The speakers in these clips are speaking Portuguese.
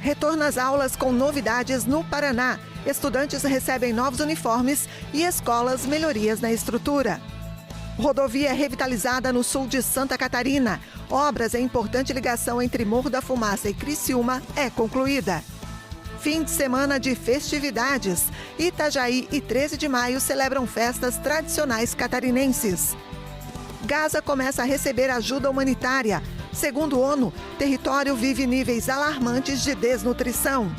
retorna às aulas com novidades no Paraná. Estudantes recebem novos uniformes e escolas melhorias na estrutura. Rodovia revitalizada no sul de Santa Catarina. Obras em importante ligação entre Morro da Fumaça e Criciúma é concluída. Fim de semana de festividades. Itajaí e 13 de maio celebram festas tradicionais catarinenses. Gaza começa a receber ajuda humanitária. Segundo a ONU, território vive níveis alarmantes de desnutrição.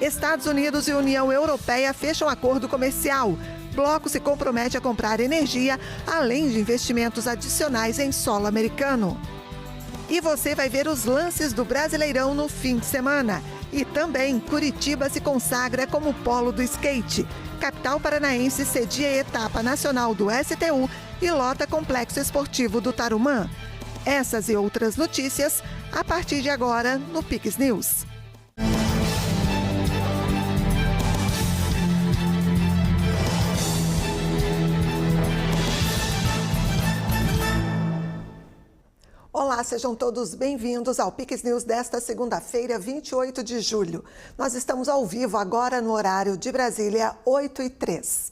Estados Unidos e União Europeia fecham acordo comercial. Bloco se compromete a comprar energia, além de investimentos adicionais em solo americano. E você vai ver os lances do Brasileirão no fim de semana. E também Curitiba se consagra como polo do skate. Capital paranaense cedia a etapa nacional do STU e lota complexo esportivo do Tarumã. Essas e outras notícias a partir de agora no Pix News. Olá, sejam todos bem-vindos ao Pix News desta segunda-feira, 28 de julho. Nós estamos ao vivo agora no horário de Brasília, 8h03.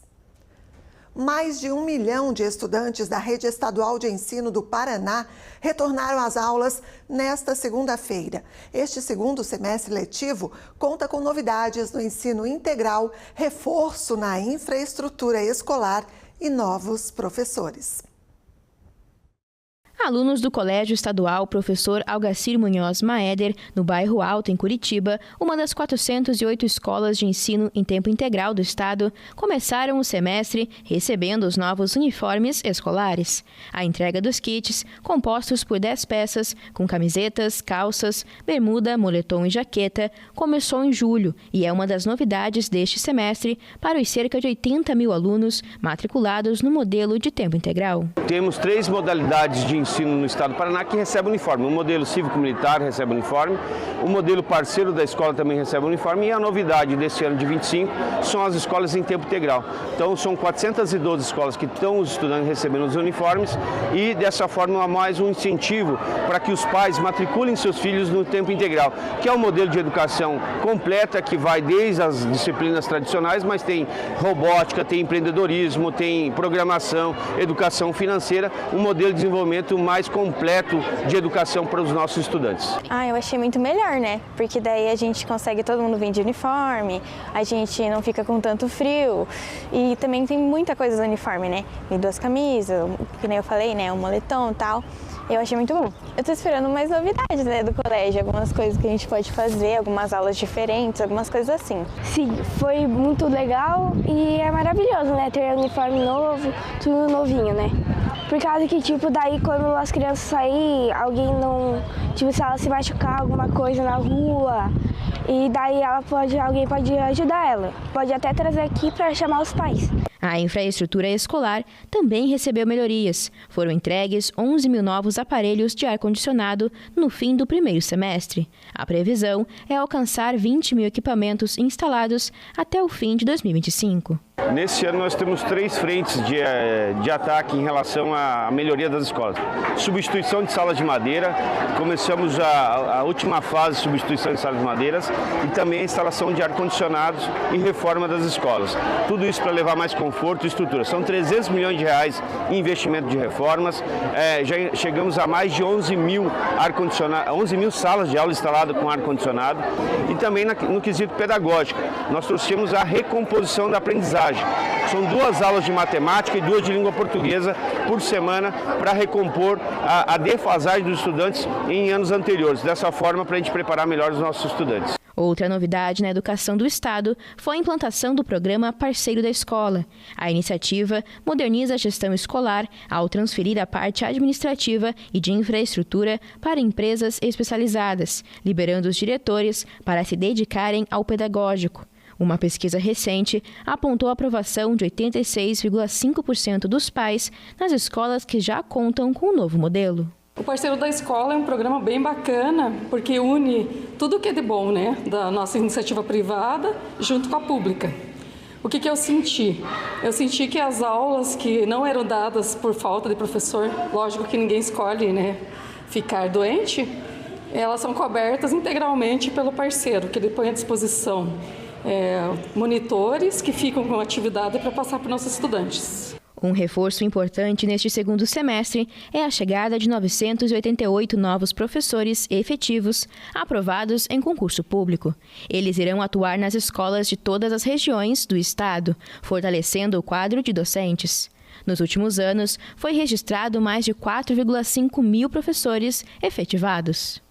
Mais de 1 milhão de estudantes da Rede Estadual de Ensino do Paraná retornaram às aulas nesta segunda-feira. Este segundo semestre letivo conta com novidades no ensino integral, reforço na infraestrutura escolar e novos professores. Alunos do Colégio Estadual Professor Algacir Munhoz Maeder, no bairro Alto, em Curitiba, uma das 408 escolas de ensino em tempo integral do estado, começaram o semestre recebendo os novos uniformes escolares. A entrega dos kits, compostos por 10 peças, com camisetas, calças, bermuda, moletom e jaqueta, começou em julho e é uma das novidades deste semestre para os cerca de 80 mil alunos matriculados no modelo de tempo integral. Temos 3 modalidades de ensino no estado do Paraná que recebe uniforme. O modelo cívico-militar recebe uniforme, o modelo parceiro da escola também recebe uniforme e a novidade desse ano de 25 são as escolas em tempo integral. Então são 412 escolas que estão os estudantes recebendo os uniformes e dessa forma há mais um incentivo para que os pais matriculem seus filhos no tempo integral, que é um modelo de educação completa que vai desde as disciplinas tradicionais, mas tem robótica, tem empreendedorismo, tem programação, educação financeira, um modelo de desenvolvimento mais completo de educação para os nossos estudantes. Eu achei muito melhor, né? Porque daí a gente consegue, todo mundo vir de uniforme, a gente não fica com tanto frio e também tem muita coisa do uniforme, né? Tem 2 camisas, que nem eu falei, né? Um moletom e tal. Eu achei muito bom. Eu tô esperando mais novidades, né, do colégio, algumas coisas que a gente pode fazer, algumas aulas diferentes, algumas coisas assim. Sim, foi muito legal e é maravilhoso, né, ter uniforme novo, tudo novinho, né? Por causa que, daí quando as crianças saírem, alguém não, se ela se machucar alguma coisa na rua, e daí alguém pode ajudar ela. Pode até trazer aqui para chamar os pais. A infraestrutura escolar também recebeu melhorias. Foram entregues 11 mil novos aparelhos de ar-condicionado no fim do primeiro semestre. A previsão é alcançar 20 mil equipamentos instalados até o fim de 2025. Nesse ano nós temos 3 frentes de ataque em relação à melhoria das escolas. Substituição de salas de madeira, começamos a última fase de substituição de salas de madeiras e também a instalação de ar-condicionados e reforma das escolas. Tudo isso para levar mais conforto e estrutura. São 300 milhões de reais em investimento de reformas, já chegamos a mais de 11 mil salas de aula instaladas com ar-condicionado e também no quesito pedagógico. Nós trouxemos a recomposição da aprendizagem. São 2 aulas de matemática e 2 de língua portuguesa por semana para recompor a defasagem dos estudantes em anos anteriores. Dessa forma, para a gente preparar melhor os nossos estudantes. Outra novidade na educação do estado foi a implantação do programa Parceiro da Escola. A iniciativa moderniza a gestão escolar ao transferir a parte administrativa e de infraestrutura para empresas especializadas, liberando os diretores para se dedicarem ao pedagógico. Uma pesquisa recente apontou a aprovação de 86,5% dos pais nas escolas que já contam com o novo modelo. O Parceiro da Escola é um programa bem bacana, porque une tudo que é de bom, né, da nossa iniciativa privada junto com a pública. O que eu senti? Eu senti que as aulas que não eram dadas por falta de professor, lógico que ninguém escolhe, né, ficar doente, elas são cobertas integralmente pelo parceiro, que ele põe à disposição monitores que ficam com atividade para passar para os nossos estudantes. Um reforço importante neste segundo semestre é a chegada de 988 novos professores efetivos aprovados em concurso público. Eles irão atuar nas escolas de todas as regiões do estado, fortalecendo o quadro de docentes. Nos últimos anos, foi registrado mais de 4,5 mil professores efetivados.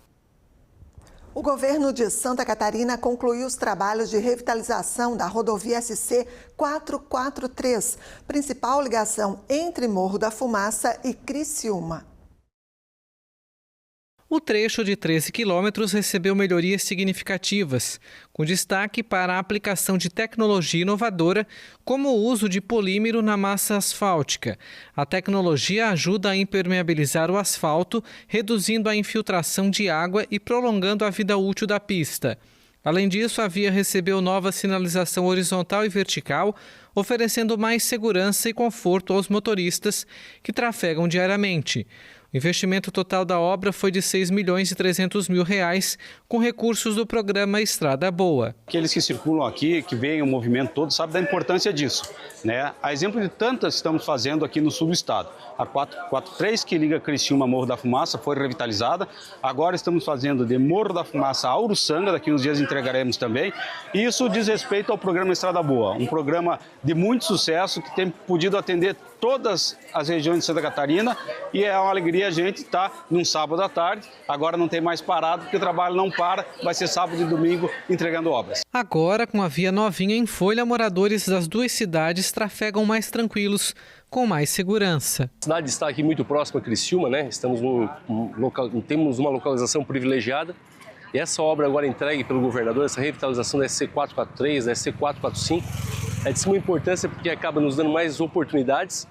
O governo de Santa Catarina concluiu os trabalhos de revitalização da rodovia SC 443, principal ligação entre Morro da Fumaça e Criciúma. O trecho de 13 quilômetros recebeu melhorias significativas, com destaque para a aplicação de tecnologia inovadora, como o uso de polímero na massa asfáltica. A tecnologia ajuda a impermeabilizar o asfalto, reduzindo a infiltração de água e prolongando a vida útil da pista. Além disso, a via recebeu nova sinalização horizontal e vertical, oferecendo mais segurança e conforto aos motoristas que trafegam diariamente. O investimento total da obra foi de R$ 6.300.000, com recursos do programa Estrada Boa. Aqueles que circulam aqui, que veem o movimento todo, sabem da importância disso, né? A exemplo de tantas que estamos fazendo aqui no sul do estado. A 443, que liga Criciúma a Morro da Fumaça, foi revitalizada. Agora estamos fazendo de Morro da Fumaça a Uruçanga, daqui uns dias entregaremos também. E isso diz respeito ao programa Estrada Boa, um programa de muito sucesso que tem podido atender todas as regiões de Santa Catarina, e é uma alegria a gente estar num sábado à tarde. Agora não tem mais parado, porque o trabalho não para, vai ser sábado e domingo entregando obras. Agora, com a via novinha em folha, moradores das duas cidades trafegam mais tranquilos, com mais segurança. A cidade está aqui muito próxima a Criciúma, né? Temos uma localização privilegiada. E essa obra agora entregue pelo governador, essa revitalização da SC443, da SC445, é de suma importância porque acaba nos dando mais oportunidades,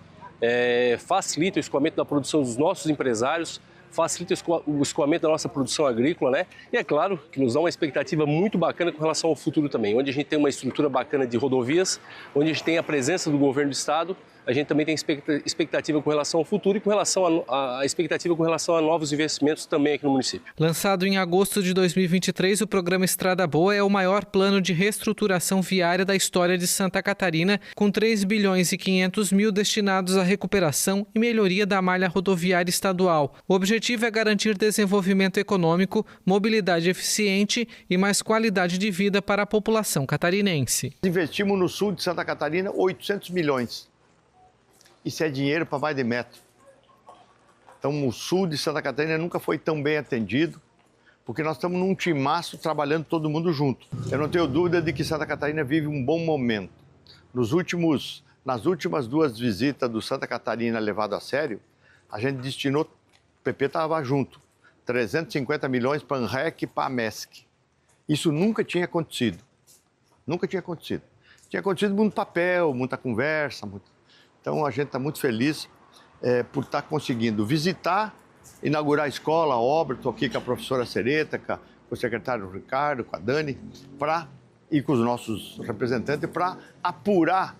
facilita o escoamento da produção dos nossos empresários, facilita o escoamento da nossa produção agrícola, né? E é claro que nos dá uma expectativa muito bacana com relação ao futuro também, onde a gente tem uma estrutura bacana de rodovias, onde a gente tem a presença do governo do estado, a gente também tem expectativa com relação ao futuro e com relação a expectativa com relação a novos investimentos também aqui no município. Lançado em agosto de 2023, o programa Estrada Boa é o maior plano de reestruturação viária da história de Santa Catarina, com 3.500.000 destinados à recuperação e melhoria da malha rodoviária estadual. O objetivo é garantir desenvolvimento econômico, mobilidade eficiente e mais qualidade de vida para a população catarinense. Investimos no sul de Santa Catarina 800 milhões. Isso é dinheiro para mais de metro. Então, o sul de Santa Catarina nunca foi tão bem atendido, porque nós estamos num timaço trabalhando todo mundo junto. Eu não tenho dúvida de que Santa Catarina vive um bom momento. Nas últimas duas visitas do Santa Catarina levado a sério, a gente destinou, o PP estava junto, 350 milhões para a ANREC e para a MESC. Isso nunca tinha acontecido. Nunca tinha acontecido. Tinha acontecido muito papel, muita conversa, Então, a gente está muito feliz por estar conseguindo visitar, inaugurar a escola, a obra. Estou aqui com a professora Sereta, com o secretário Ricardo, com a Dani, e com os nossos representantes, para apurar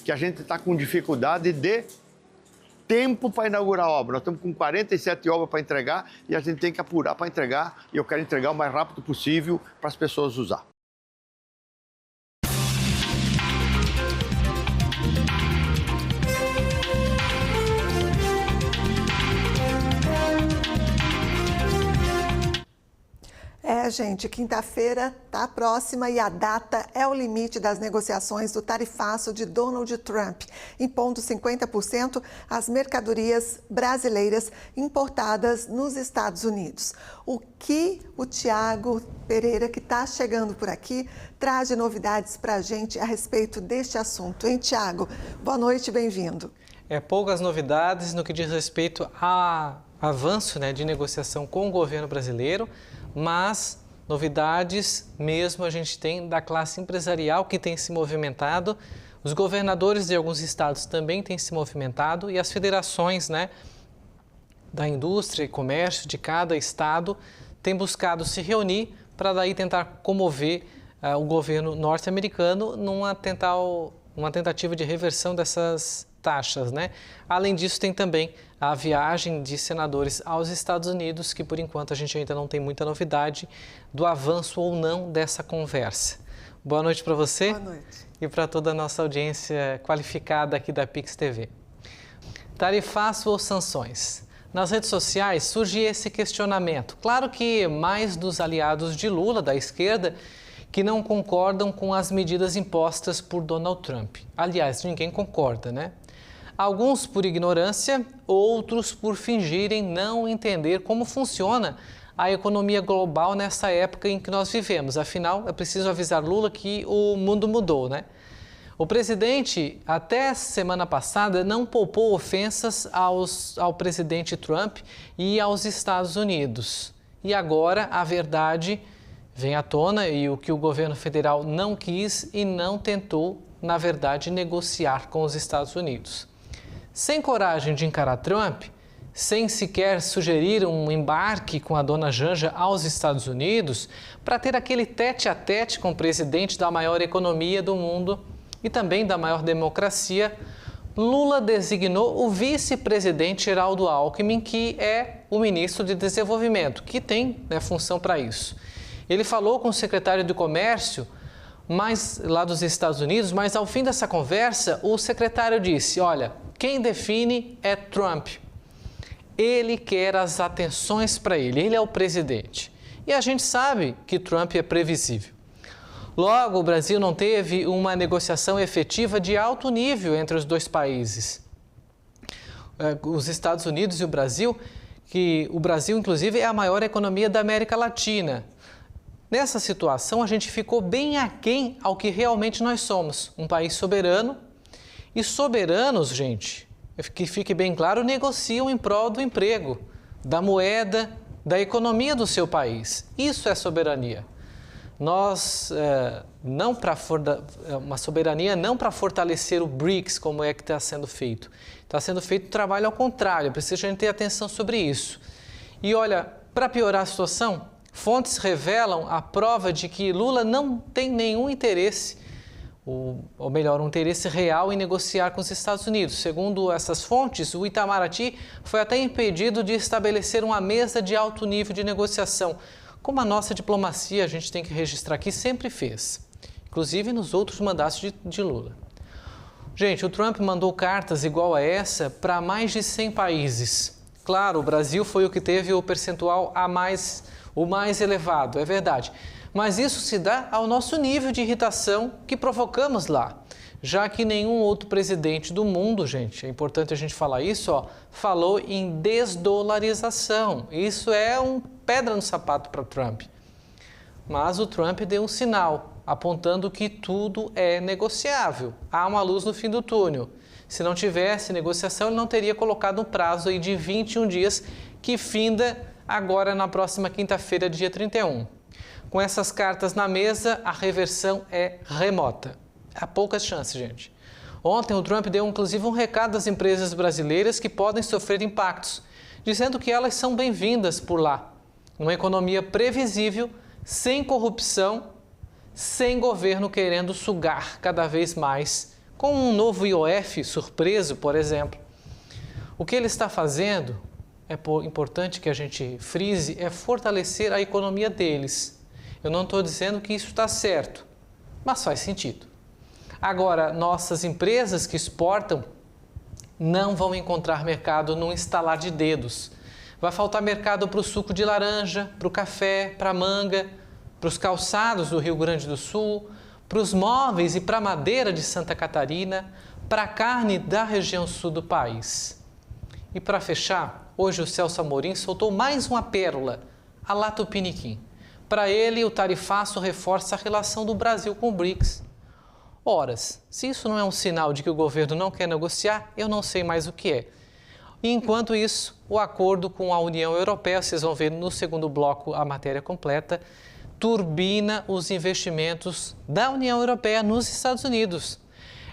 que a gente está com dificuldade de tempo para inaugurar a obra. Nós estamos com 47 obras para entregar e a gente tem que apurar para entregar, e eu quero entregar o mais rápido possível para as pessoas usar. Gente, quinta-feira está próxima e a data é o limite das negociações do tarifaço de Donald Trump, impondo 50% às mercadorias brasileiras importadas nos Estados Unidos. O que o Tiago Pereira, que está chegando por aqui, traz de novidades para a gente a respeito deste assunto? Hein, Tiago? Boa noite, bem-vindo. Poucas novidades no que diz respeito a avanço, de negociação com o governo brasileiro, mas novidades mesmo a gente tem da classe empresarial que tem se movimentado, os governadores de alguns estados também têm se movimentado e as federações da indústria e comércio de cada estado têm buscado se reunir para daí tentar comover o governo norte-americano numa tentativa de reversão dessas taxas, né? Além disso, tem também a viagem de senadores aos Estados Unidos, que por enquanto a gente ainda não tem muita novidade do avanço ou não dessa conversa. Boa noite para você. Boa noite. E para toda a nossa audiência qualificada aqui da Pix TV. Tarifaço ou sanções? Nas redes sociais surge esse questionamento. Claro que mais dos aliados de Lula, da esquerda, que não concordam com as medidas impostas por Donald Trump. Aliás, ninguém concorda, né? Alguns por ignorância, outros por fingirem não entender como funciona a economia global nessa época em que nós vivemos. Afinal, é preciso avisar Lula que o mundo mudou, né? O presidente, até semana passada, não poupou ofensas ao presidente Trump e aos Estados Unidos. E agora a verdade vem à tona e o que o governo federal não quis e não tentou, na verdade, negociar com os Estados Unidos. Sem coragem de encarar Trump, sem sequer sugerir um embarque com a dona Janja aos Estados Unidos para ter aquele tete-a-tete com o presidente da maior economia do mundo e também da maior democracia, Lula designou o vice-presidente Geraldo Alckmin, que é o ministro de Desenvolvimento, que tem função para isso. Ele falou com o secretário de Comércio lá dos Estados Unidos, mas ao fim dessa conversa, o secretário disse, olha, quem define é Trump. Ele quer as atenções para ele é o presidente. E a gente sabe que Trump é previsível. Logo, o Brasil não teve uma negociação efetiva de alto nível entre os dois países. Os Estados Unidos e o Brasil, que o Brasil, inclusive, é a maior economia da América Latina. Nessa situação, a gente ficou bem aquém ao que realmente nós somos, um país soberano. E soberanos, gente, que fique bem claro, negociam em prol do emprego, da moeda, da economia do seu país. Isso é soberania. Nós, uma soberania não para fortalecer o BRICS, como é que está sendo feito. Está sendo feito um trabalho ao contrário, precisa a gente ter atenção sobre isso. E olha, para piorar a situação, fontes revelam a prova de que Lula não tem nenhum interesse, ou melhor, um interesse real em negociar com os Estados Unidos. Segundo essas fontes, o Itamaraty foi até impedido de estabelecer uma mesa de alto nível de negociação, como a nossa diplomacia, a gente tem que registrar aqui, sempre fez, inclusive nos outros mandatos de Lula. Gente, o Trump mandou cartas igual a essa para mais de 100 países. Claro, o Brasil foi o que teve o percentual o mais elevado, é verdade. Mas isso se dá ao nosso nível de irritação que provocamos lá. Já que nenhum outro presidente do mundo, gente, é importante a gente falar isso, falou em desdolarização. Isso é uma pedra no sapato para Trump. Mas o Trump deu um sinal, apontando que tudo é negociável. Há uma luz no fim do túnel. Se não tivesse negociação, ele não teria colocado um prazo aí de 21 dias, que finda agora na próxima quinta-feira, dia 31. Com essas cartas na mesa, a reversão é remota. Há poucas chances, gente. Ontem o Trump deu inclusive um recado às empresas brasileiras que podem sofrer impactos, dizendo que elas são bem-vindas por lá. Uma economia previsível, sem corrupção, sem governo querendo sugar cada vez mais, com um novo IOF surpreso, por exemplo. O que ele está fazendo, é importante que a gente frise, é fortalecer a economia deles. Eu não estou dizendo que isso está certo, mas faz sentido. Agora, nossas empresas que exportam não vão encontrar mercado num estalar de dedos. Vai faltar mercado para o suco de laranja, para o café, para a manga, para os calçados do Rio Grande do Sul, para os móveis e para a madeira de Santa Catarina, para a carne da região sul do país. E para fechar, hoje o Celso Amorim soltou mais uma pérola, a lá Tupiniquim. Para ele, o tarifaço reforça a relação do Brasil com o BRICS. Horas, se isso não é um sinal de que o governo não quer negociar, eu não sei mais o que é. E enquanto isso, o acordo com a União Europeia, vocês vão ver no segundo bloco a matéria completa, turbina os investimentos da União Europeia nos Estados Unidos.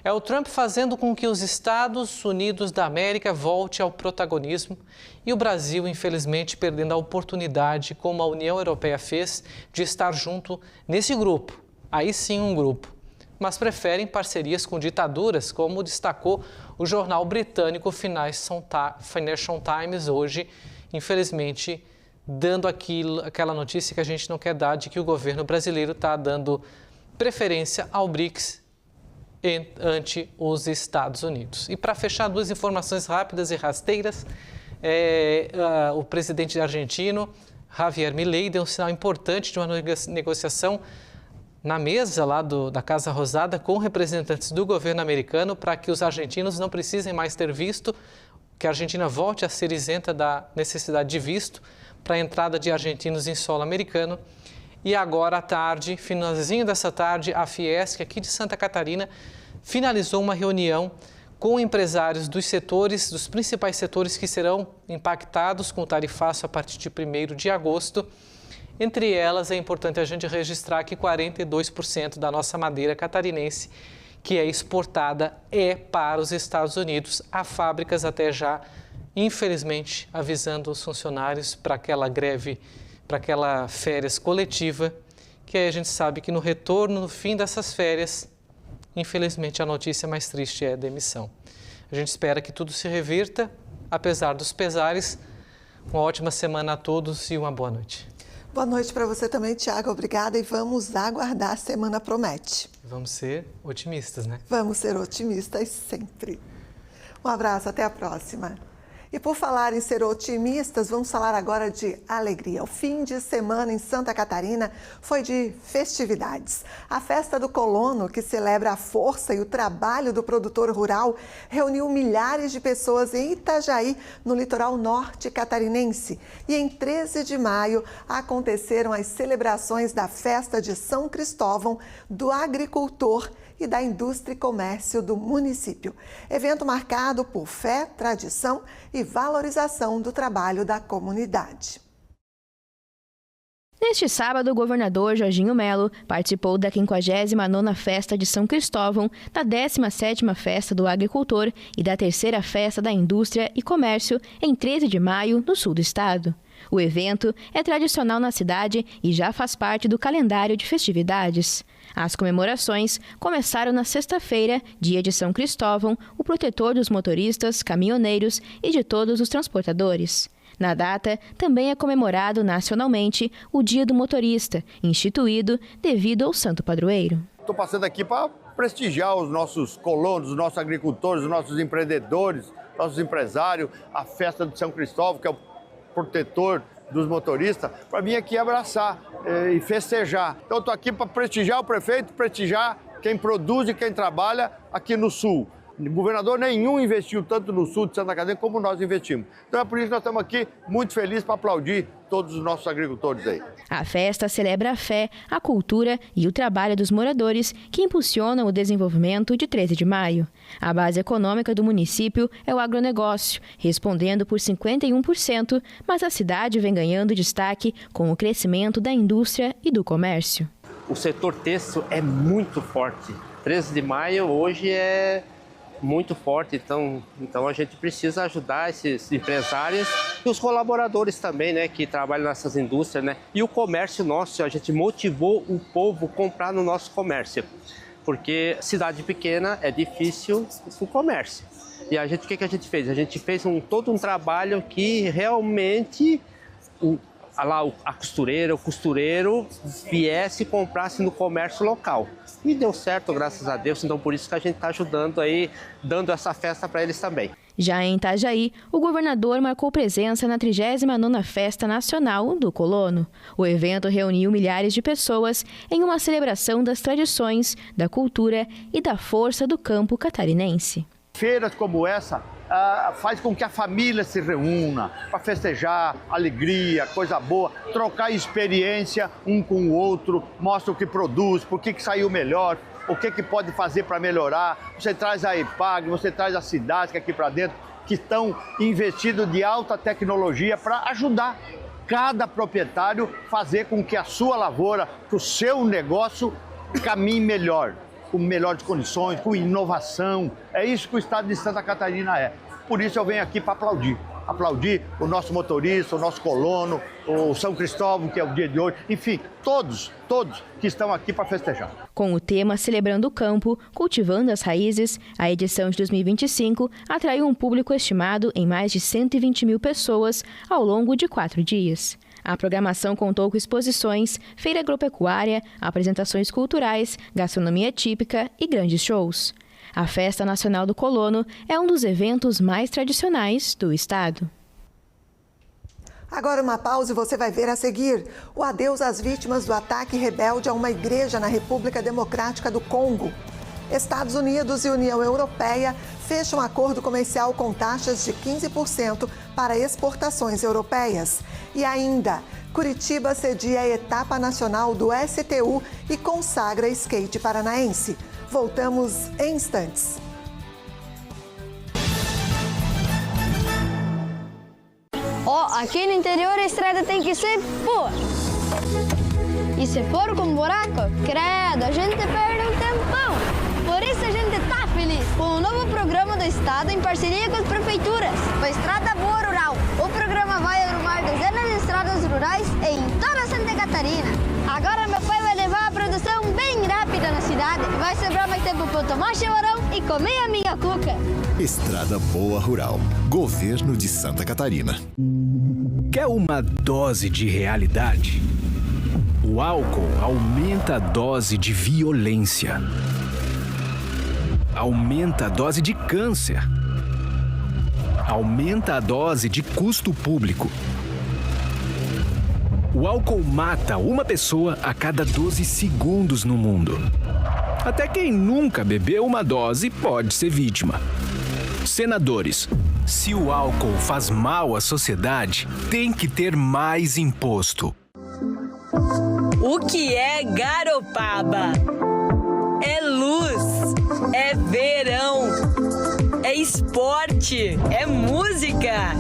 É o Trump fazendo com que os Estados Unidos da América volte ao protagonismo e o Brasil, infelizmente, perdendo a oportunidade, como a União Europeia fez, de estar junto nesse grupo. Aí sim um grupo. Mas preferem parcerias com ditaduras, como destacou o jornal britânico Financial Times hoje, infelizmente, dando aquela notícia que a gente não quer dar de que o governo brasileiro está dando preferência ao BRICS ante os Estados Unidos. E para fechar, duas informações rápidas e rasteiras. O presidente argentino, Javier Milei, deu um sinal importante de uma negociação na mesa lá da Casa Rosada com representantes do governo americano para que os argentinos não precisem mais ter visto, que a Argentina volte a ser isenta da necessidade de visto para a entrada de argentinos em solo americano. E agora à tarde, finalzinho dessa tarde, a Fiesc aqui de Santa Catarina finalizou uma reunião com empresários dos principais setores que serão impactados com o tarifaço a partir de 1º de agosto. Entre elas, é importante a gente registrar que 42% da nossa madeira catarinense que é exportada para os Estados Unidos. Há fábricas até já, infelizmente, avisando os funcionários para aquela greve, para aquela férias coletiva, que aí a gente sabe que no retorno, no fim dessas férias, infelizmente a notícia mais triste é a demissão. A gente espera que tudo se revirta, apesar dos pesares. Uma ótima semana a todos e uma boa noite. Boa noite para você também, Tiago. Obrigada e vamos aguardar. A semana promete. Vamos ser otimistas, né? Vamos ser otimistas sempre. Um abraço, até a próxima. E por falar em ser otimistas, vamos falar agora de alegria. O fim de semana em Santa Catarina foi de festividades. A Festa do Colono, que celebra a força e o trabalho do produtor rural, reuniu milhares de pessoas em Itajaí, no litoral norte catarinense. E em 13 de maio aconteceram as celebrações da Festa de São Cristóvão, do agricultor e da indústria e comércio do município. Evento marcado por fé, tradição e valorização do trabalho da comunidade. Neste sábado, o governador Jorginho Melo participou da 59ª Festa de São Cristóvão, da 17ª Festa do Agricultor e da 3ª Festa da Indústria e Comércio, em 13 de maio, no sul do estado. O evento é tradicional na cidade e já faz parte do calendário de festividades. As comemorações começaram na sexta-feira, dia de São Cristóvão, o protetor dos motoristas, caminhoneiros e de todos os transportadores. Na data, também é comemorado nacionalmente o Dia do Motorista, instituído devido ao santo padroeiro. Estou passando aqui para prestigiar os nossos colonos, os nossos agricultores, os nossos empreendedores, nossos empresários, a festa de São Cristóvão, que é o protetor dos motoristas, para vir aqui abraçar e festejar. Então estou aqui para prestigiar o prefeito, prestigiar quem produz e quem trabalha aqui no sul. Governador nenhum investiu tanto no sul de Santa Catarina como nós investimos. Então é por isso que nós estamos aqui muito felizes para aplaudir todos os nossos agricultores aí. A festa celebra a fé, a cultura e o trabalho dos moradores que impulsionam o desenvolvimento de 13 de maio. A base econômica do município é o agronegócio, respondendo por 51%, mas a cidade vem ganhando destaque com o crescimento da indústria e do comércio. O setor têxtil é muito forte. 13 de maio hoje é muito forte, então a gente precisa ajudar esses empresários e os colaboradores também, né, que trabalham nessas indústrias, né? E o comércio nosso, a gente motivou o povo a comprar no nosso comércio, porque cidade pequena é difícil o comércio. E a gente, o que a gente fez? A gente fez todo um trabalho que realmente a costureira, o costureiro viesse e comprasse no comércio local. E deu certo, graças a Deus, então por isso que a gente está ajudando aí, dando essa festa para eles também. Já em Itajaí, o governador marcou presença na 39ª Festa Nacional do Colono. O evento reuniu milhares de pessoas em uma celebração das tradições, da cultura e da força do campo catarinense. Feiras como essa faz com que a família se reúna para festejar, alegria, coisa boa, trocar experiência um com o outro, mostra o que produz, por que saiu melhor, o que pode fazer para melhorar. Você traz a EPAG, você traz a cidade aqui para dentro, que estão investindo de alta tecnologia para ajudar cada proprietário fazer com que a sua lavoura, que o seu negócio caminhe melhor, com melhores condições, com inovação. É isso que o estado de Santa Catarina é. Por isso eu venho aqui para aplaudir. aplaudir o nosso motorista, o nosso colono, o São Cristóvão, que é o dia de hoje, enfim, todos que estão aqui para festejar. Com o tema Celebrando o Campo, Cultivando as Raízes, a edição de 2025 atraiu um público estimado em mais de 120 mil pessoas ao longo de 4 dias. A programação contou com exposições, feira agropecuária, apresentações culturais, gastronomia típica e grandes shows. A Festa Nacional do Colono é um dos eventos mais tradicionais do estado. Agora uma pausa e você vai ver a seguir o adeus às vítimas do ataque rebelde a uma igreja na República Democrática do Congo. Estados Unidos e União Europeia fecham um acordo comercial com taxas de 15% para exportações europeias. E ainda, Curitiba cedia a etapa nacional do STU e consagra skate paranaense. Voltamos em instantes. Aqui no interior a estrada tem que ser boa. E se for com buraco, credo, a gente perde um tempão. Por isso a gente tá feliz com o novo programa do Estado em parceria com as prefeituras, o Estrada Boa Rural. O programa vai arrumar dezenas de estradas rurais em toda Santa Catarina. Agora meu pai vai levar a produção bem rápida na cidade. Vai sobrar mais tempo para eu tomar chimarrão e comer a minha cuca. Estrada Boa Rural. Governo de Santa Catarina. Quer uma dose de realidade? O álcool aumenta a dose de violência. Aumenta a dose de câncer. Aumenta a dose de custo público. O álcool mata uma pessoa a cada 12 segundos no mundo. Até quem nunca bebeu uma dose pode ser vítima. Senadores, se o álcool faz mal à sociedade, tem que ter mais imposto. O que é Garopaba? É luz, é verão, é esporte, é música,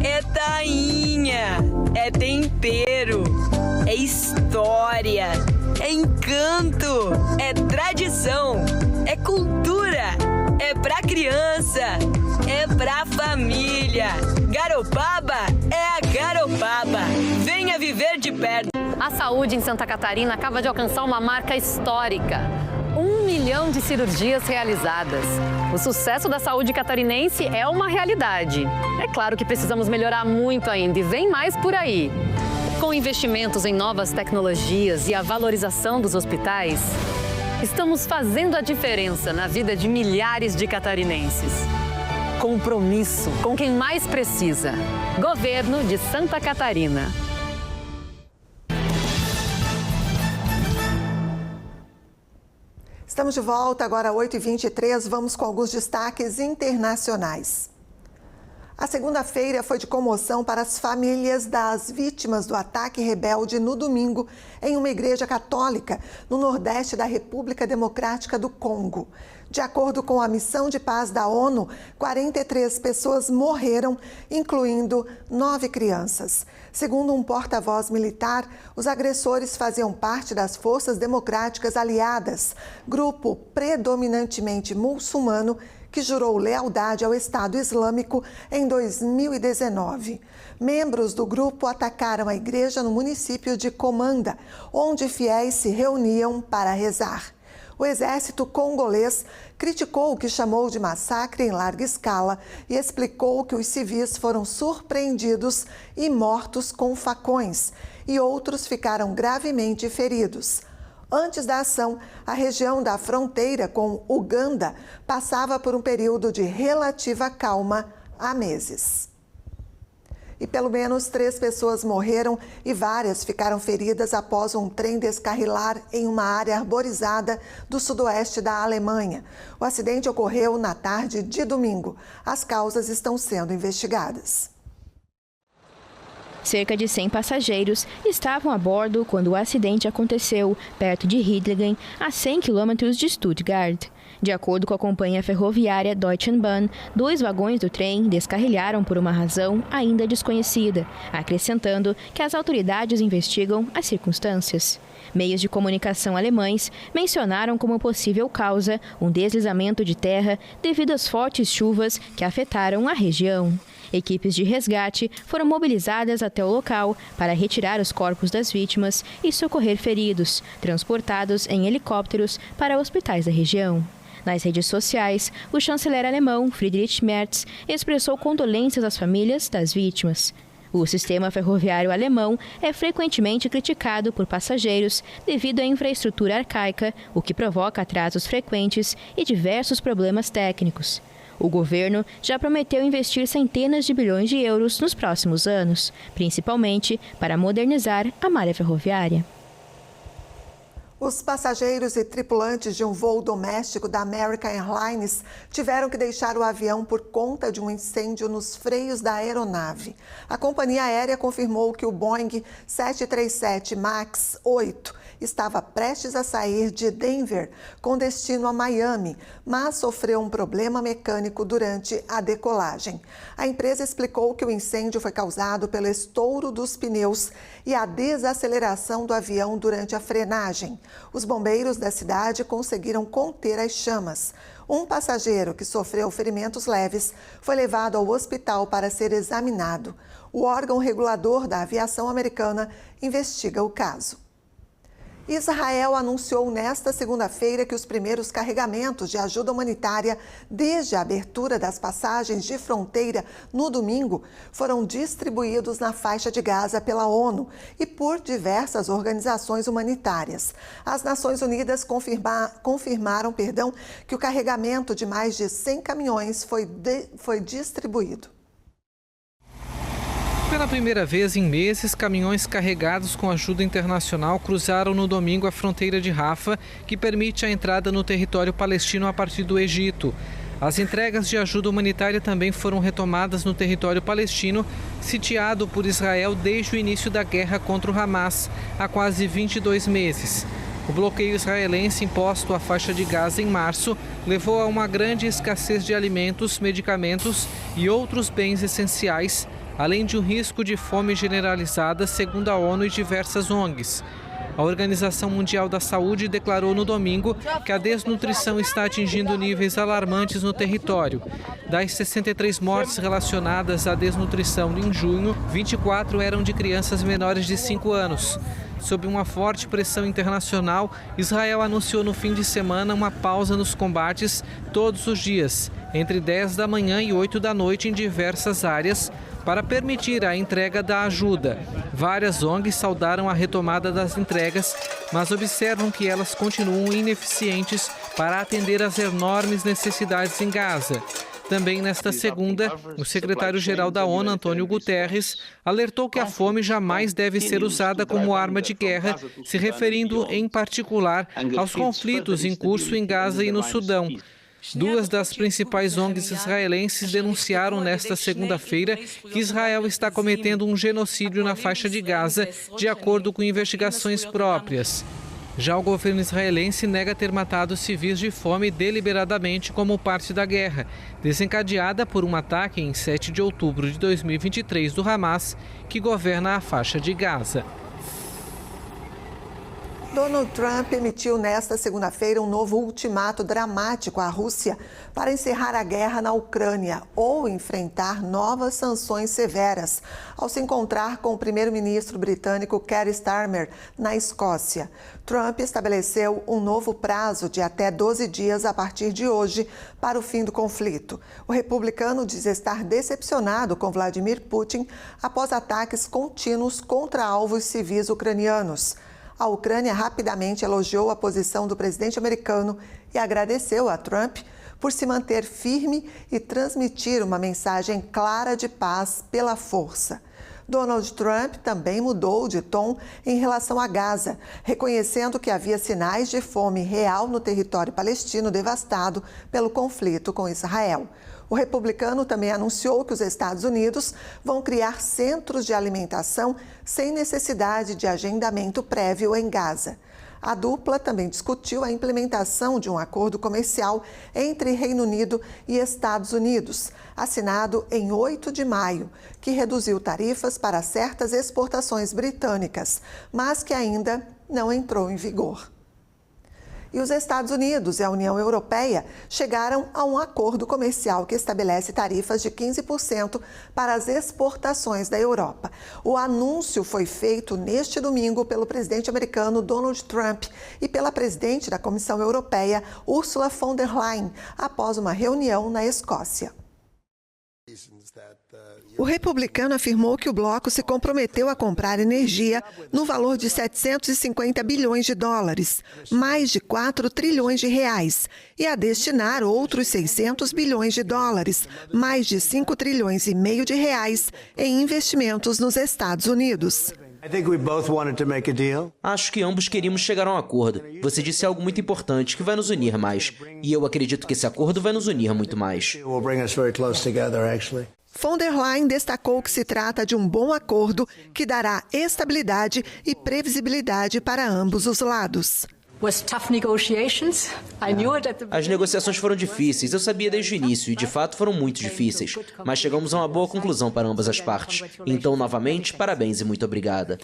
é tainha, é tempero, é história, é encanto, é tradição, é cultura, é pra criança, é pra família. Garopaba é a Garopaba. Venha viver de perto. A saúde em Santa Catarina acaba de alcançar uma marca histórica. 1 milhão de cirurgias realizadas. O sucesso da saúde catarinense é uma realidade. É claro que precisamos melhorar muito ainda e vem mais por aí. Com investimentos em novas tecnologias e a valorização dos hospitais, estamos fazendo a diferença na vida de milhares de catarinenses. Compromisso com quem mais precisa. Governo de Santa Catarina. Estamos de volta, agora 8h23, vamos com alguns destaques internacionais. A segunda-feira foi de comoção para as famílias das vítimas do ataque rebelde no domingo em uma igreja católica no nordeste da República Democrática do Congo. De acordo com a Missão de Paz da ONU, 43 pessoas morreram, incluindo 9 crianças. Segundo um porta-voz militar, os agressores faziam parte das Forças Democráticas Aliadas, grupo predominantemente muçulmano que jurou lealdade ao Estado Islâmico em 2019. Membros do grupo atacaram a igreja no município de Komanda, onde fiéis se reuniam para rezar. O exército congolês criticou o que chamou de massacre em larga escala e explicou que os civis foram surpreendidos e mortos com facões, e outros ficaram gravemente feridos. Antes da ação, a região da fronteira com Uganda passava por um período de relativa calma há meses. E pelo menos 3 pessoas morreram e várias ficaram feridas após um trem descarrilar em uma área arborizada do sudoeste da Alemanha. O acidente ocorreu na tarde de domingo. As causas estão sendo investigadas. Cerca de 100 passageiros estavam a bordo quando o acidente aconteceu, perto de Hidlingen, a 100 quilômetros de Stuttgart. De acordo com a companhia ferroviária Deutsche Bahn, 2 vagões do trem descarrilharam por uma razão ainda desconhecida, acrescentando que as autoridades investigam as circunstâncias. Meios de comunicação alemães mencionaram como possível causa um deslizamento de terra devido às fortes chuvas que afetaram a região. Equipes de resgate foram mobilizadas até o local para retirar os corpos das vítimas e socorrer feridos, transportados em helicópteros para hospitais da região. Nas redes sociais, o chanceler alemão Friedrich Merz expressou condolências às famílias das vítimas. O sistema ferroviário alemão é frequentemente criticado por passageiros devido à infraestrutura arcaica, o que provoca atrasos frequentes e diversos problemas técnicos. O governo já prometeu investir centenas de bilhões de euros nos próximos anos, principalmente para modernizar a malha ferroviária. Os passageiros e tripulantes de um voo doméstico da American Airlines tiveram que deixar o avião por conta de um incêndio nos freios da aeronave. A companhia aérea confirmou que o Boeing 737 MAX 8 estava prestes a sair de Denver com destino a Miami, mas sofreu um problema mecânico durante a decolagem. A empresa explicou que o incêndio foi causado pelo estouro dos pneus e a desaceleração do avião durante a frenagem. Os bombeiros da cidade conseguiram conter as chamas. Um passageiro que sofreu ferimentos leves foi levado ao hospital para ser examinado. O órgão regulador da aviação americana investiga o caso. Israel anunciou nesta segunda-feira que os primeiros carregamentos de ajuda humanitária desde a abertura das passagens de fronteira no domingo foram distribuídos na faixa de Gaza pela ONU e por diversas organizações humanitárias. As Nações Unidas confirmaram que o carregamento de mais de 100 caminhões foi distribuído. Pela primeira vez em meses, caminhões carregados com ajuda internacional cruzaram no domingo a fronteira de Rafah, que permite a entrada no território palestino a partir do Egito. As entregas de ajuda humanitária também foram retomadas no território palestino, sitiado por Israel desde o início da guerra contra o Hamas, há quase 22 meses. O bloqueio israelense imposto à faixa de Gaza em março levou a uma grande escassez de alimentos, medicamentos e outros bens essenciais, além de um risco de fome generalizada, segundo a ONU e diversas ONGs. A Organização Mundial da Saúde declarou no domingo que a desnutrição está atingindo níveis alarmantes no território. Das 63 mortes relacionadas à desnutrição em junho, 24 eram de crianças menores de 5 anos. Sob uma forte pressão internacional, Israel anunciou no fim de semana uma pausa nos combates todos os dias, entre 10 da manhã e 8 da noite em diversas áreas, para permitir a entrega da ajuda. Várias ONGs saudaram a retomada das entregas, mas observam que elas continuam ineficientes para atender às enormes necessidades em Gaza. Também nesta segunda, o secretário-geral da ONU, Antônio Guterres, alertou que a fome jamais deve ser usada como arma de guerra, se referindo em particular aos conflitos em curso em Gaza e no Sudão. Duas das principais ONGs israelenses denunciaram nesta segunda-feira que Israel está cometendo um genocídio na faixa de Gaza, de acordo com investigações próprias. Já o governo israelense nega ter matado civis de fome deliberadamente como parte da guerra, desencadeada por um ataque em 7 de outubro de 2023 do Hamas, que governa a faixa de Gaza. Donald Trump emitiu nesta segunda-feira um novo ultimato dramático à Rússia para encerrar a guerra na Ucrânia ou enfrentar novas sanções severas, ao se encontrar com o primeiro-ministro britânico Keir Starmer na Escócia. Trump estabeleceu um novo prazo de até 12 dias a partir de hoje para o fim do conflito. O republicano diz estar decepcionado com Vladimir Putin após ataques contínuos contra alvos civis ucranianos. A Ucrânia rapidamente elogiou a posição do presidente americano e agradeceu a Trump por se manter firme e transmitir uma mensagem clara de paz pela força. Donald Trump também mudou de tom em relação a Gaza, reconhecendo que havia sinais de fome real no território palestino devastado pelo conflito com Israel. O republicano também anunciou que os Estados Unidos vão criar centros de alimentação sem necessidade de agendamento prévio em Gaza. A dupla também discutiu a implementação de um acordo comercial entre Reino Unido e Estados Unidos, assinado em 8 de maio, que reduziu tarifas para certas exportações britânicas, mas que ainda não entrou em vigor. E os Estados Unidos e a União Europeia chegaram a um acordo comercial que estabelece tarifas de 15% para as exportações da Europa. O anúncio foi feito neste domingo pelo presidente americano Donald Trump e pela presidente da Comissão Europeia, Ursula von der Leyen, após uma reunião na Escócia. O republicano afirmou que o bloco se comprometeu a comprar energia no valor de 750 bilhões de dólares, mais de 4 trilhões de reais, e a destinar outros 600 bilhões de dólares, mais de 5 trilhões e meio de reais, em investimentos nos Estados Unidos. Acho que ambos queríamos chegar a um acordo. Você disse algo muito importante, que vai nos unir mais. E eu acredito que esse acordo vai nos unir muito mais. Von der Leyen destacou que se trata de um bom acordo que dará estabilidade e previsibilidade para ambos os lados. As negociações foram difíceis, eu sabia desde o início, e de fato foram muito difíceis. Mas chegamos a uma boa conclusão para ambas as partes. Então, novamente, parabéns e muito obrigada.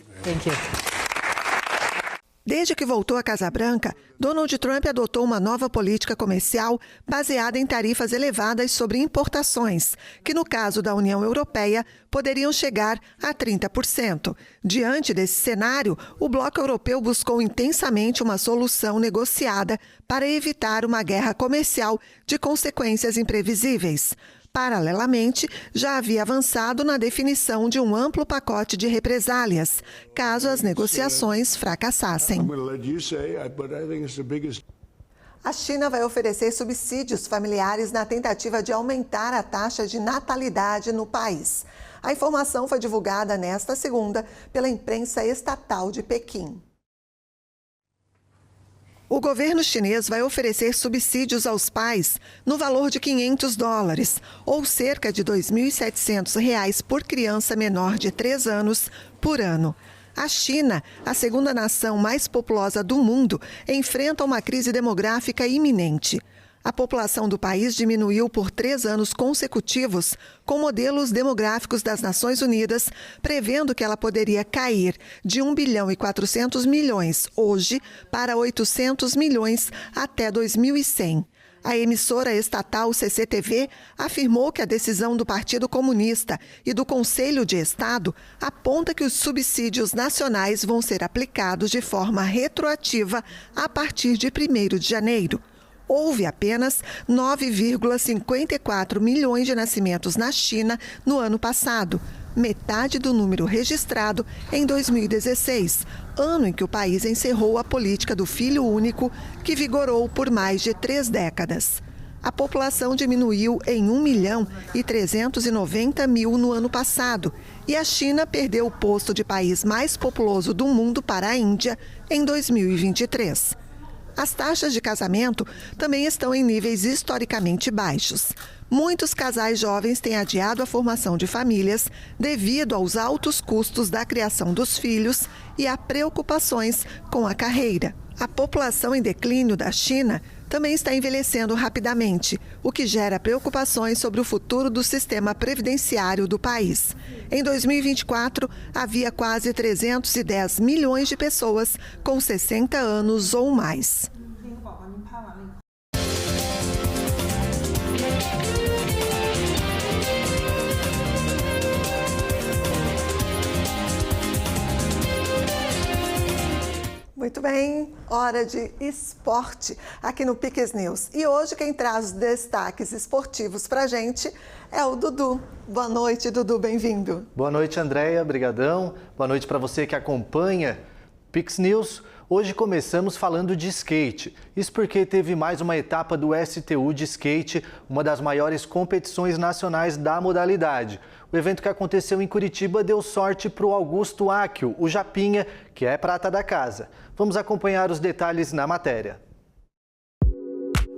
Desde que voltou à Casa Branca, Donald Trump adotou uma nova política comercial baseada em tarifas elevadas sobre importações, que no caso da União Europeia poderiam chegar a 30%. Diante desse cenário, o bloco europeu buscou intensamente uma solução negociada para evitar uma guerra comercial de consequências imprevisíveis. Paralelamente, já havia avançado na definição de um amplo pacote de represálias, caso as negociações fracassassem. A China vai oferecer subsídios familiares na tentativa de aumentar a taxa de natalidade no país. A informação foi divulgada nesta segunda pela imprensa estatal de Pequim. O governo chinês vai oferecer subsídios aos pais no valor de $500, ou cerca de R$ 2.700 por criança menor de 3 anos por ano. A China, a segunda nação mais populosa do mundo, enfrenta uma crise demográfica iminente. A população do país diminuiu por 3 anos consecutivos, com modelos demográficos das Nações Unidas, prevendo que ela poderia cair de 1 bilhão e 400 milhões hoje para 800 milhões até 2100. A emissora estatal CCTV afirmou que a decisão do Partido Comunista e do Conselho de Estado aponta que os subsídios nacionais vão ser aplicados de forma retroativa a partir de 1º de janeiro. Houve apenas 9,54 milhões de nascimentos na China no ano passado, metade do número registrado em 2016, ano em que o país encerrou a política do filho único, que vigorou por mais de 3 décadas. A população diminuiu em 1.390.000 no ano passado e a China perdeu o posto de país mais populoso do mundo para a Índia em 2023. As taxas de casamento também estão em níveis historicamente baixos. Muitos casais jovens têm adiado a formação de famílias devido aos altos custos da criação dos filhos e a preocupações com a carreira. A população em declínio da China também está envelhecendo rapidamente, o que gera preocupações sobre o futuro do sistema previdenciário do país. Em 2024, havia quase 310 milhões de pessoas com 60 anos ou mais. Muito bem, hora de esporte aqui no Piques News. E hoje quem traz os destaques esportivos pra gente é o Dudu. Boa noite, Dudu, bem-vindo. Boa noite, Andréia, brigadão. Boa noite para você que acompanha Piques News. Hoje começamos falando de skate. Isso porque teve mais uma etapa do STU de skate, uma das maiores competições nacionais da modalidade. O evento que aconteceu em Curitiba deu sorte para o Augusto Áquio, o Japinha, que é prata da casa. Vamos acompanhar os detalhes na matéria.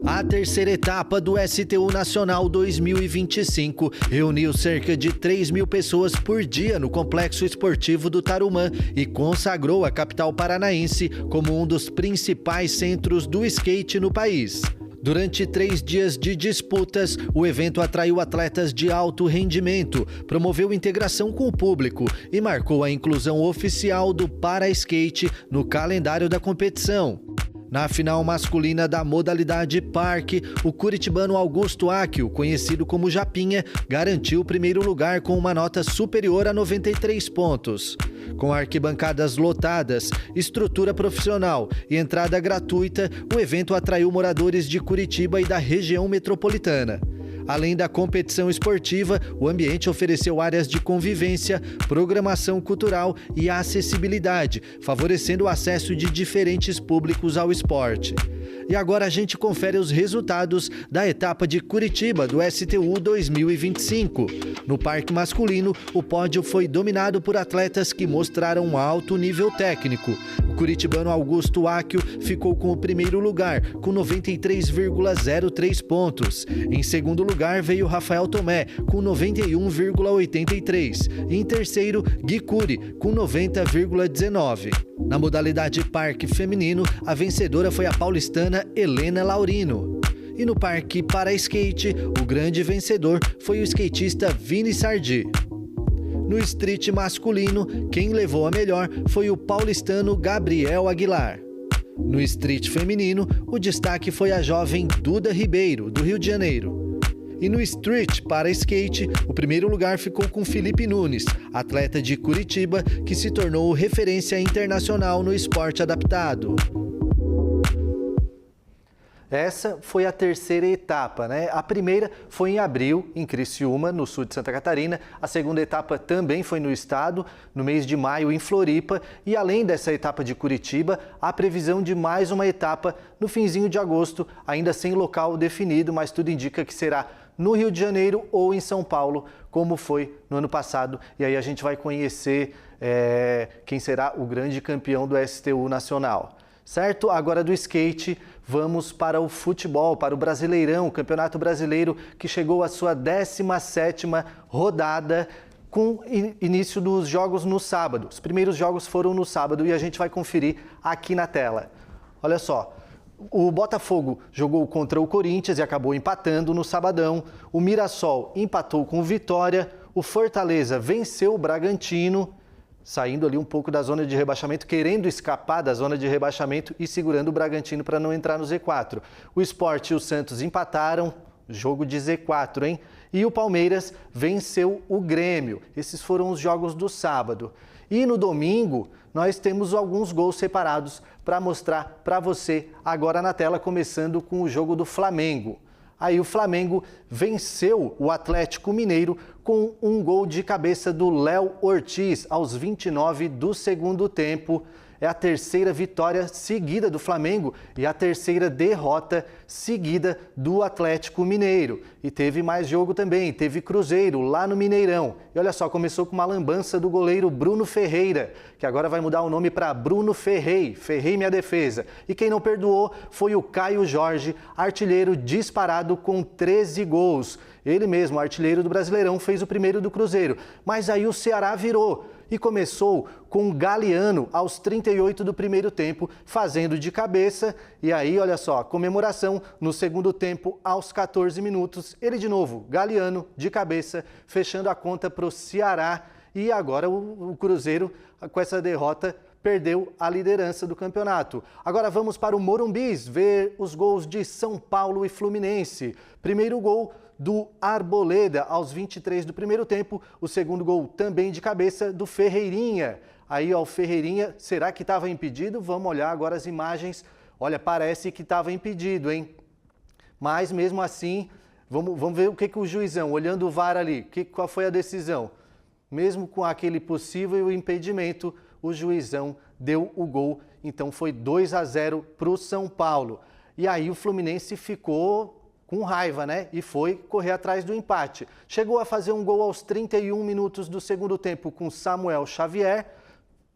A terceira etapa do STU Nacional 2025 reuniu cerca de 3.000 pessoas por dia no Complexo Esportivo do Tarumã e consagrou a capital paranaense como um dos principais centros do skate no país. Durante 3 dias de disputas, o evento atraiu atletas de alto rendimento, promoveu integração com o público e marcou a inclusão oficial do para-skate no calendário da competição. Na final masculina da modalidade parque, o curitibano Augusto Áquio, conhecido como Japinha, garantiu o primeiro lugar com uma nota superior a 93 pontos. Com arquibancadas lotadas, estrutura profissional e entrada gratuita, o evento atraiu moradores de Curitiba e da região metropolitana. Além da competição esportiva, o ambiente ofereceu áreas de convivência, programação cultural e acessibilidade, favorecendo o acesso de diferentes públicos ao esporte. E agora a gente confere os resultados da etapa de Curitiba do STU 2025. No parque masculino, o pódio foi dominado por atletas que mostraram um alto nível técnico. O curitibano Augusto Áquio ficou com o primeiro lugar, com 93,03 pontos. Em segundo lugar veio Rafael Tomé, com 91,83. E em terceiro, Gui Curi, com 90,19. Na modalidade parque feminino, a vencedora foi a paulistana Helena Laurino. E no parque para skate, o grande vencedor foi o skatista Vini Sardi. No street masculino, quem levou a melhor foi o paulistano Gabriel Aguilar. No street feminino, o destaque foi a jovem Duda Ribeiro, do Rio de Janeiro. E no street para skate, o primeiro lugar ficou com Felipe Nunes, atleta de Curitiba, que se tornou referência internacional no esporte adaptado. Essa foi a terceira etapa, né? A primeira foi em abril, em Criciúma, no sul de Santa Catarina. A segunda etapa também foi no estado, no mês de maio, em Floripa. E além dessa etapa de Curitiba, há previsão de mais uma etapa no finzinho de agosto, ainda sem local definido, mas tudo indica que será no Rio de Janeiro ou em São Paulo, como foi no ano passado. E aí a gente vai conhecer quem será o grande campeão do STU nacional. Certo? Agora do skate, vamos para o futebol, para o Brasileirão, o Campeonato Brasileiro, que chegou à sua 17ª rodada, com início dos jogos no sábado. Os primeiros jogos foram no sábado e a gente vai conferir aqui na tela. Olha só, o Botafogo jogou contra o Corinthians e acabou empatando no sabadão. O Mirassol empatou com o Vitória. O Fortaleza venceu o Bragantino, saindo ali um pouco da zona de rebaixamento, querendo escapar da zona de rebaixamento e segurando o Bragantino para não entrar no Z4. O Sport e o Santos empataram, jogo de Z4, hein? E o Palmeiras venceu o Grêmio. Esses foram os jogos do sábado. E no domingo, nós temos alguns gols separados para mostrar para você agora na tela, começando com o jogo do Flamengo. Aí o Flamengo venceu o Atlético Mineiro com um gol de cabeça do Léo Ortiz aos 29 do segundo tempo. É a terceira vitória seguida do Flamengo e a terceira derrota seguida do Atlético Mineiro. E teve mais jogo também, teve Cruzeiro lá no Mineirão. E olha só, começou com uma lambança do goleiro Bruno Ferreira, que agora vai mudar o nome para Bruno Ferrei, Ferrei minha defesa. E quem não perdoou foi o Caio Jorge, artilheiro disparado com 13 gols. Ele mesmo, artilheiro do Brasileirão, fez o primeiro do Cruzeiro. Mas aí o Ceará virou e começou com o Galeano aos 38 do primeiro tempo, fazendo de cabeça. E aí, olha só, comemoração no segundo tempo aos 14 minutos. Ele de novo, Galeano, de cabeça, fechando a conta para o Ceará. E agora o Cruzeiro, com essa derrota, perdeu a liderança do campeonato. Agora vamos para o Morumbis ver os gols de São Paulo e Fluminense. Primeiro gol do Arboleda aos 23 do primeiro tempo, o segundo gol também de cabeça do Ferreirinha. Aí, ó, o Ferreirinha, será que estava impedido? Vamos olhar agora as imagens. Olha, parece que estava impedido, hein? Mas mesmo assim, vamos ver o que o juizão, olhando o VAR ali, qual foi a decisão? Mesmo com aquele possível impedimento, o juizão deu o gol, então foi 2-0 para o São Paulo. E aí o Fluminense ficou com raiva, né? E foi correr atrás do empate. Chegou a fazer um gol aos 31 minutos do segundo tempo com Samuel Xavier,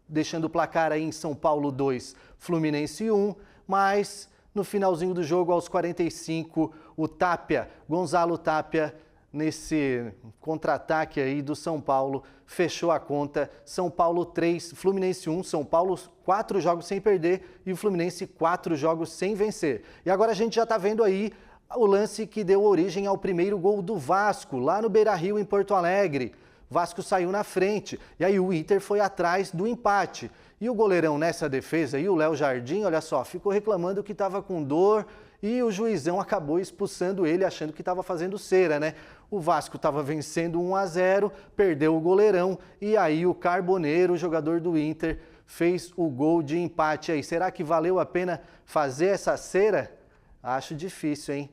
deixando o placar aí em São Paulo 2, Fluminense 1, mas no finalzinho do jogo, aos 45, o Tapia, Gonzalo Tapia, nesse contra-ataque aí do São Paulo, fechou a conta. São Paulo 3, Fluminense 1, São Paulo 4 jogos sem perder e o Fluminense 4 jogos sem vencer. E agora a gente já está vendo aí o lance que deu origem ao primeiro gol do Vasco, lá no Beira-Rio, em Porto Alegre. o Vasco saiu na frente. E aí o Inter foi atrás do empate. E o goleirão nessa defesa aí, o Léo Jardim, olha só, ficou reclamando que estava com dor e o juizão acabou expulsando ele, achando que estava fazendo cera, né? O Vasco estava vencendo 1-0, perdeu o goleirão e aí o Carboneiro, o jogador do Inter, fez o gol de empate aí. Será que valeu a pena fazer essa cera? Acho difícil, hein?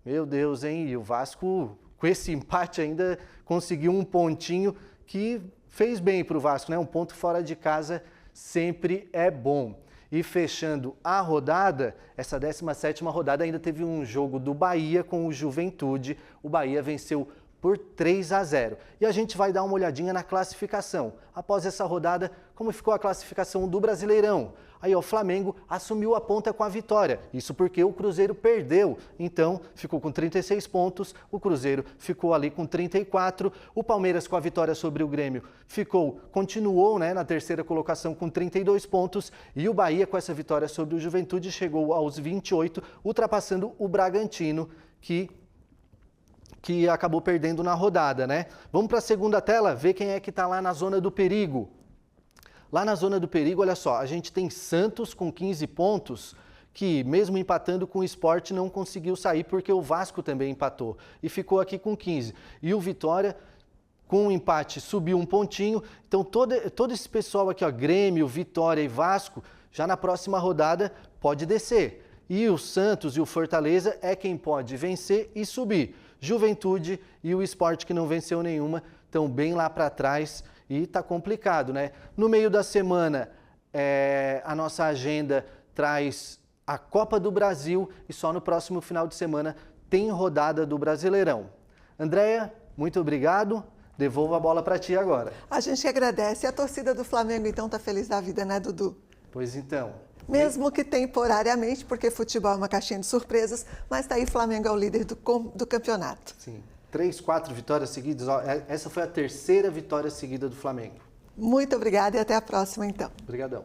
Meu Deus, hein? E o Vasco, com esse empate ainda, conseguiu um pontinho que fez bem para o Vasco, né? Um ponto fora de casa sempre é bom. E fechando a rodada, essa 17ª rodada ainda teve um jogo do Bahia com o Juventude. O Bahia venceu por 3-0. E a gente vai dar uma olhadinha na classificação. Após essa rodada, como ficou a classificação do Brasileirão? Aí o Flamengo assumiu a ponta com a vitória. Isso porque o Cruzeiro perdeu. Então, ficou com 36 pontos. O Cruzeiro ficou ali com 34. O Palmeiras, com a vitória sobre o Grêmio, continuou, né, na terceira colocação com 32 pontos. E o Bahia, com essa vitória sobre o Juventude, chegou aos 28, ultrapassando o Bragantino, que acabou perdendo na rodada, né? Vamos para a segunda tela, ver quem é que está lá na zona do perigo. Lá na zona do perigo, olha só, a gente tem Santos com 15 pontos, que mesmo empatando com o Sport não conseguiu sair porque o Vasco também empatou e ficou aqui com 15. E o Vitória, com um empate, subiu um pontinho. Então todo esse pessoal aqui, ó, Grêmio, Vitória e Vasco, já na próxima rodada pode descer. E o Santos e o Fortaleza é quem pode vencer e subir. Juventude e o Sport, que não venceu nenhuma, estão bem lá para trás e tá complicado, né? No meio da semana, a nossa agenda traz a Copa do Brasil e só no próximo final de semana tem rodada do Brasileirão. Andréia, muito obrigado. Devolvo a bola para ti agora. A gente agradece. E a torcida do Flamengo, então, tá feliz da vida, né, Dudu? Pois então. Mesmo que temporariamente, porque futebol é uma caixinha de surpresas, mas tá aí, Flamengo é o líder do campeonato. Sim. 3, 4 vitórias seguidas. Essa foi a terceira vitória seguida do Flamengo. Muito obrigada e até a próxima, então. Obrigadão.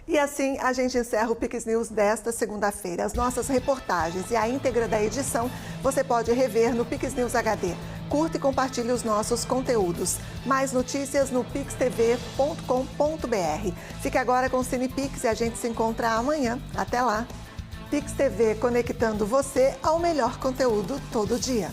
E assim a gente encerra o Pix News desta segunda-feira. As nossas reportagens e a íntegra da edição você pode rever no Pix News HD. Curta e compartilhe os nossos conteúdos. Mais notícias no pixtv.com.br. Fique agora com o CinePix e a gente se encontra amanhã. Até lá. Pix TV, conectando você ao melhor conteúdo todo dia.